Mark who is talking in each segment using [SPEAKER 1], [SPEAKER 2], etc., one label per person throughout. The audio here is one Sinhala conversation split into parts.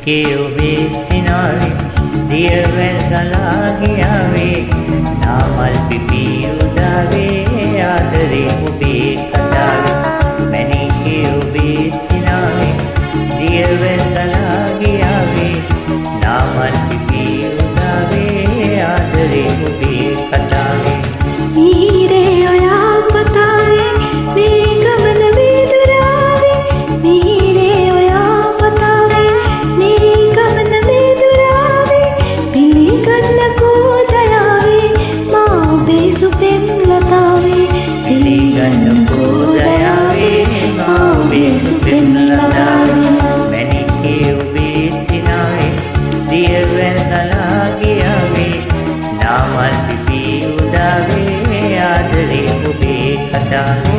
[SPEAKER 1] මැණිකේ ඔබේ සිනාවේ දියවැල් ගලා ගියාවේ නාමල් පිපී උදාවේ ආදරේ ඔබේ කතාවේ මැණිකේ ඔබේ සිනාවේ දියවැල් ගලා ගියාවේ නාමල් පිපී උදාවේ ආදරේ ඔබේ කතාවේ
[SPEAKER 2] නීරේ ඔයා පතාවේ මේ ගමන වේදුරාවේ නීරේ ඔයා පතාවේ මේ ගමන වේදුරාවේ පිළිගන්න කෝදයාවේ මා ඔබේ සුපෙම් ලතාවේ
[SPEAKER 1] පිළිගන්න කෝදයාවේ මා ඔබේ සුපෙම් ලතාවේ මැණිකේ ඔබේ සිනාවේ දියවැල් ගලා ගියාවේ නාමල් පිපී උදාවේ ආදරේ ඔබේ කතාවේ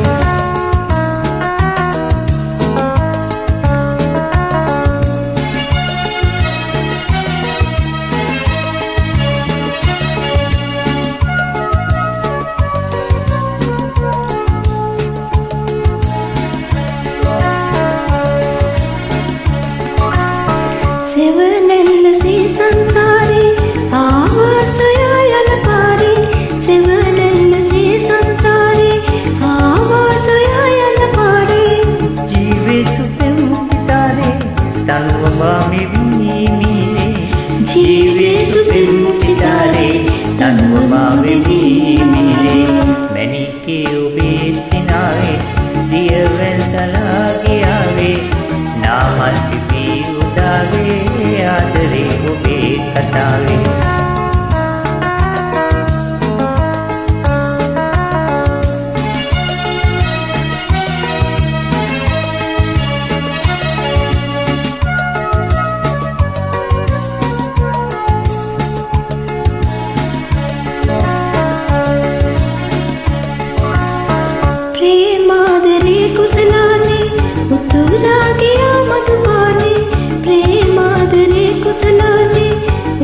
[SPEAKER 2] සෙවණැල්ල සේ සංසාරේ ආවාසයා යන පාරේ සෙවණැල්ල සේ සංසාරේ ආවාසයා යන පාරේ
[SPEAKER 1] ජීවේ සුපෙම් සිතාරේ තනුව මාමි මීමීනේ ජීවේ සුපෙම් සිතාරේ තනුව මාමි මීමීනේ මැණිකේ ඔබේ සිනාවේ දියවැල් ගලා ගියාවේ නාමල් පිපී උදාවේ ආදරේ ඔබේ කතාවේ
[SPEAKER 2] ප්‍රේමාදරේ කුසලානේ උතුරා ගියා මధుපානේ ප්‍රේමාදරේ කුසලානේ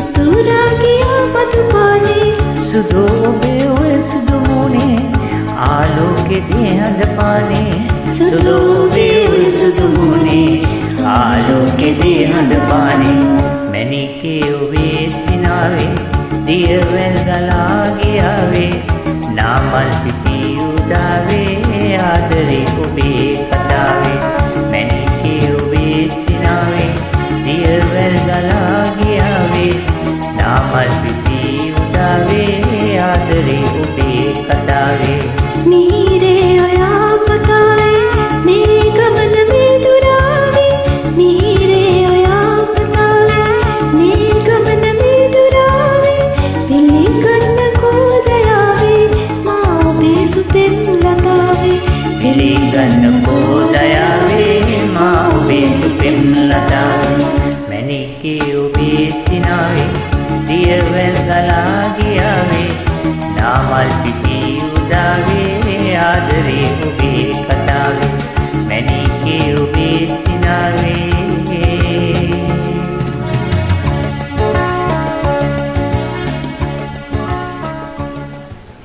[SPEAKER 2] උතුරා ගියා මధుපානේ
[SPEAKER 1] සුදු ඔබේ ඔය සුදු මුනේ ආලෝකේ දිහඳ පානේ සුදු ඔබේ ඔය සුදු මුනේ ආලෝකේ දිහඳ පානේ මැණිකේ ඔබේ සිනාවේ දියවැල් ගලා ගියාවේ නාමල් පිපී උදාවේ ආදරේ ඔබේ කතාවේ මැණිකේ ඔබේ සිනාවේ දියවැල් ගලා ගියාවේ නාමල් පිපී උදාවේ ආදරේ ඔබේ කතාවේ
[SPEAKER 2] නීරේ ඔයා පතාවේ මේ ගමන වේදුරාවේ නීරේ ඔයා පතාවේ මේ ගමන වේදුරාවේ පිළිගන්න කෝදයාවේ මා ඔබේ සුපෙම් ලතාවේ
[SPEAKER 1] පිළිගන්න කෝදයාවේ මා ඔබේ සුපෙම් ලතාවේ මැණිකේ ඔබේ සිනාවේ දියවැල් ගලා ගියාවේ නාමල් පිපී උදාවේ ආදරේ ඔබේ කතාවේ